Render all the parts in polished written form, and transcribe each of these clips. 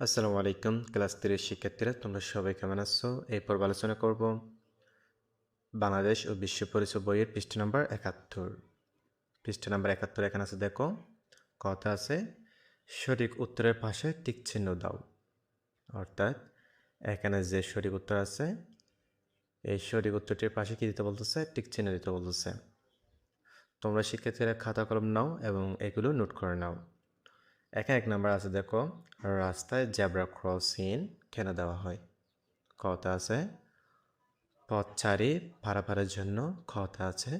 আসসালামু আলাইকুম ক্লাস 3 শিক্ষার্থীরা তোমরা সবাই কেমন আছো? এই পর্ব আলোচনা করব বাংলাদেশ ও বিশ্ব পরিচয় বইয়ের পৃষ্ঠা নাম্বার 71। পৃষ্ঠা নাম্বার 71 এখানে আছে দেখো, কথা আছে সঠিক উত্তরের পাশে টিক চিহ্ন দাও। অর্থাৎ এখানে যে সঠিক উত্তর আছে এই সঠিক উত্তরটির পাশে কি দিতে বলতেছে? টিক চিহ্ন দিতে বলতেছে। তোমরা শিক্ষার্থীরা খাতা কলম নাও এবং এগুলো নোট করে নাও। এখানে এক নাম্বার আছে দেখো, রাস্তায় জেব্রা ক্রসিং কেন দেওয়া হয়? কথা আছে পথচারী পারাপারের জন্য, খতা আছে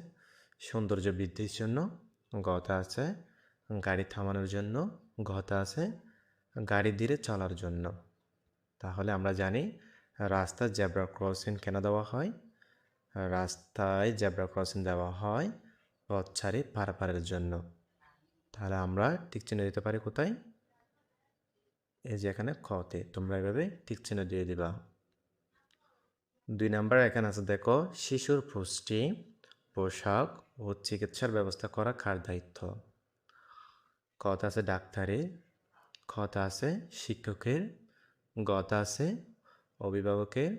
সৌন্দর্য বৃদ্ধির জন্য, গতা আছে গাড়ি থামানোর জন্য, ঘতা আছে গাড়ি ধীরে চলার জন্য। তাহলে আমরা জানি রাস্তায় জেব্রা ক্রসিং কেন দেওয়া হয়? রাস্তায় জেব্রা ক্রসিং দেওয়া হয় পথচারী পারাপারের জন্য। তাহলে আমরা টিক চিহ্ন দিতে পারি কোথায়? এই যে এখানে খতে, তোমরা এভাবে টিক চিহ্ন দিয়ে দিবা। 2 নাম্বার এখানে আছে দেখো, শিশুর পুষ্টি, পোশাক ও চিকিৎসার ব্যবস্থা করা কার দায়িত্ব? কত আছে ডাক্তারের, খত আছে শিক্ষকের, গত আছে অভিভাবকের,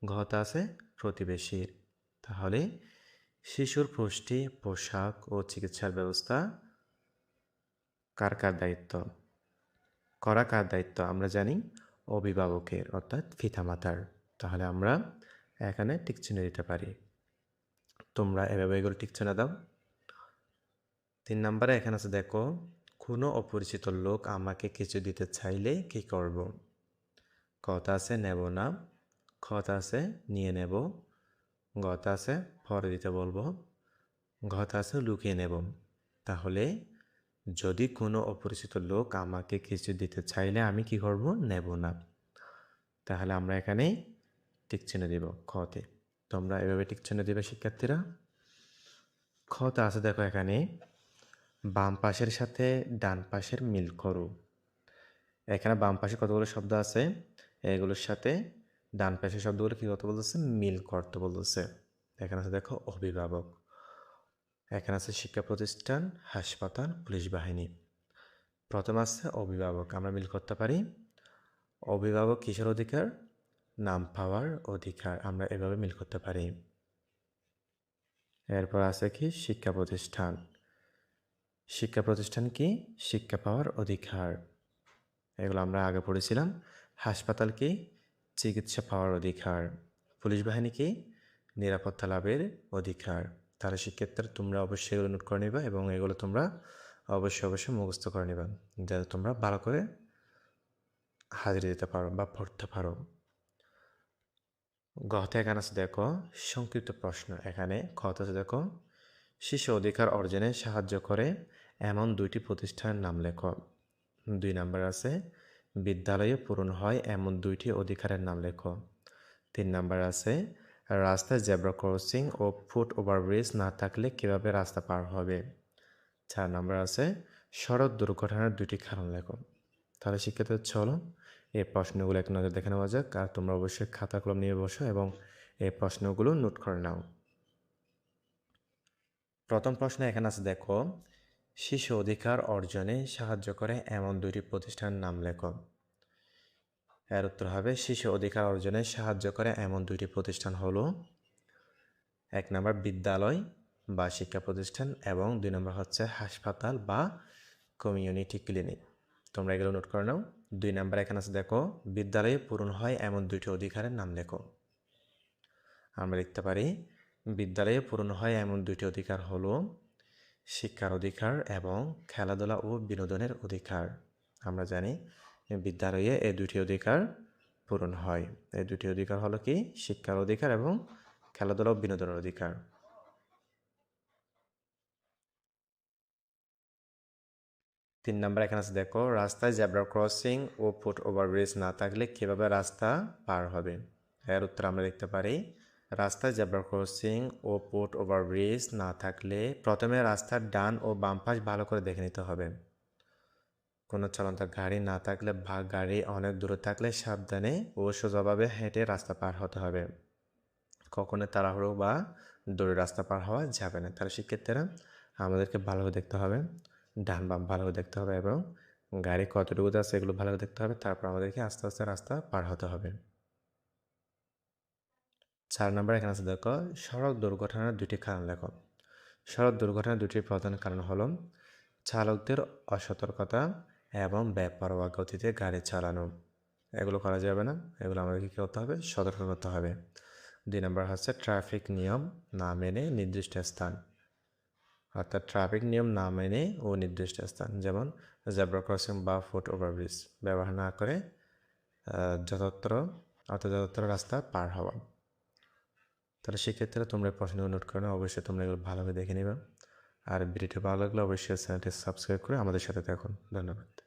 ঘত আছে প্রতিবেশীর। তাহলে শিশুর পুষ্টি, পোশাক ও চিকিৎসার ব্যবস্থা কার কার দায়িত্ব? করা কার দায়িত্ব? আমরা জানি অভিভাবকের, অর্থাৎ পিতামাতার। তাহলে আমরা এখানে টিক চিহ্ন দিতে পারি। তোমরা এভাবে এগুলো টিক চিহ্ন দাও। 3 নাম্বারে এখানে আছে দেখো, কোনো অপরিচিত লোক আমাকে কিছু দিতে চাইলে কি করব? কথা আছে নেব না, খত আছে নিয়ে নেব, গত আছে পরে দিতে বলবো, ঘত আছে লুকিয়ে নেব। তাহলে যদি কোনো অপরিচিত লোক আমাকে কিছু দিতে চাইলে আমি কি করব? নেব না। তাহলে আমরা এখানে টিক চিহ্ন দিব খতে। তোমরা এভাবে টিক চিহ্ন দিবে শিক্ষার্থীরা। খত আছে দেখো, এখানে বাম পাশের সাথে ডান পাশের মিল করো। এখানে বাম পাশে কতগুলো শব্দ আছে, এগুলোর সাথে ডান পাশের শব্দগুলো কি করতে বলতেছে? মিল করতে বলতেছে। এখানে আছে দেখো অভিভাবক, এখানে আছে শিক্ষা প্রতিষ্ঠান, হাসপাতাল, পুলিশ বাহিনী। প্রথম আছে অভিভাবক, আমরা মিল করতে পারি অভিভাবক কিসের অধিকার? নাম পাওয়ার অধিকার, আমরা এভাবে মিল করতে পারি। এরপর আছে কি শিক্ষা প্রতিষ্ঠান, শিক্ষা প্রতিষ্ঠান কি? শিক্ষা পাওয়ার অধিকার, এগুলো আমরা আগে পড়েছিলাম। হাসপাতাল কি? চিকিৎসা পাওয়ার অধিকার। পুলিশ বাহিনী কি? নিরাপত্তা লাভের অধিকার। তাহলে শিক্ষার্থীরা তোমরা অবশ্যই এগুলো নোট করে নিবা এবং এগুলো তোমরা অবশ্যই মুখস্থ করে নিবা, যাতে তোমরা ভালো করে হাজিরা দিতে পারো বা পড়তে পারো। গতে এখানে আছে দেখো সংক্ষিপ্ত প্রশ্ন। এখানে খত আছে দেখো, শিশু অধিকার অর্জনে সাহায্য করে এমন 2টি প্রতিষ্ঠানের নাম লেখো। 2 নাম্বার আছে বিদ্যালয়ে পূরণ হয় এমন 2টি অধিকারের নাম লেখো। 3 নাম্বার আছে রাস্তায় জেব্রা ক্রসিং ও ফুট ওভারব্রিজ না থাকলে কিভাবে রাস্তা পার হবে। 4 নাম্বার আছে সড়ক দুর্ঘটনার 2টি কারণ লেখো। তাহলে শিক্ষার্থীদের চলো এই প্রশ্নগুলো এক নজর দেখে নেওয়া যাক, আর তোমরা অবশ্যই খাতা কলম নিয়ে বসো এবং এই প্রশ্নগুলো নোট করে নাও। প্রথম প্রশ্ন এখানে আছে দেখো, শিশু অধিকার অর্জনে সাহায্য করে এমন 2টি প্রতিষ্ঠানের নাম লেখো। এর উত্তর হবে শিশু অধিকার অর্জনে সাহায্য করে এমন 2টি প্রতিষ্ঠান হলো 1 নম্বর বিদ্যালয় বা শিক্ষা প্রতিষ্ঠান এবং 2 নম্বর হচ্ছে হাসপাতাল বা কমিউনিটি ক্লিনিক। তোমরা এগুলো নোট করে নাও। 2 নম্বর এখানে আছে দেখো, বিদ্যালয়ে পূরণ হয় এমন 2টি অধিকারের নাম লেখো। আমরা লিখতে পারি বিদ্যালয়ে পূরণ হয় এমন 2টি অধিকার হলো শিক্ষার অধিকার এবং খেলাধুলা ও বিনোদনের অধিকার। আমরা জানি বিদ্যালয়ে এই 2টি অধিকার পূরণ হয়। এই 2টি অধিকার হলো কি? শিক্ষার অধিকার এবং খেলাধুলা ও বিনোদনের অধিকার। 3 নাম্বার এখানে আছে দেখো, রাস্তায় জেব্রা ক্রসিং ও ফুট ওভারব্রিজ না থাকলে কিভাবে রাস্তা পার হবে। এর উত্তর আমরা দেখতে পারি রাস্তায় জেব্রা ক্রসিং ও ফুট ওভারব্রিজ না থাকলে প্রথমে রাস্তার ডান ও বাম পাশ ভালো করে দেখে নিতে হবে। কোনো চলন্ত গাড়ি না থাকলে বা গাড়ি অনেক দূরে থাকলে সাবধানে ও সোজাভাবে হেঁটে রাস্তা পার হতে হবে। কখনো তাড়াহুড়ো বা দৌড়ে রাস্তা পার হওয়া যাবে না। তাহলে শিক্ষার্থীরা আমাদেরকে ভালোভাবে দেখতে হবে, ডান বাম ভালোভাবে দেখতে হবে এবং গাড়ি কতটুকু যাচ্ছে এগুলো ভালো করে দেখতে হবে, তারপর আমাদেরকে আস্তে আস্তে রাস্তা পার হতে হবে। 4 নম্বর এখানে আছে দেখো, সড়ক দুর্ঘটনার 2টি কারণ লেখো। সড়ক দুর্ঘটনার 2টি প্রধান কারণ হলো চালকদের অসতর্কতা এবং বেপরোয়া গতিতে গাড়ি চালানো। এগুলো করা যাবে না, এগুলো আমাদেরকে কী করতে হবে, সতর্ক করতে হবে। 2 নম্বর হচ্ছে ট্রাফিক নিয়ম না মেনে নির্দিষ্ট স্থান, অর্থাৎ ট্রাফিক নিয়ম না মেনে ও নির্দিষ্ট স্থান, যেমন জেব্রা ক্রসিং বা ফুট ওভারব্রিজ ব্যবহার না করে যথাযথ রাস্তা পার হওয়া। তাহলে সেক্ষেত্রে তোমরা প্রশ্নগুলো নোট করে নাও, অবশ্যই তোমরা এগুলো ভালোভাবে দেখে নেবে। আর ভিডিওটি ভালো লাগলে অবশ্যই চ্যানেলটি সাবস্ক্রাইব করে আমাদের সাথে থাকুন। ধন্যবাদ।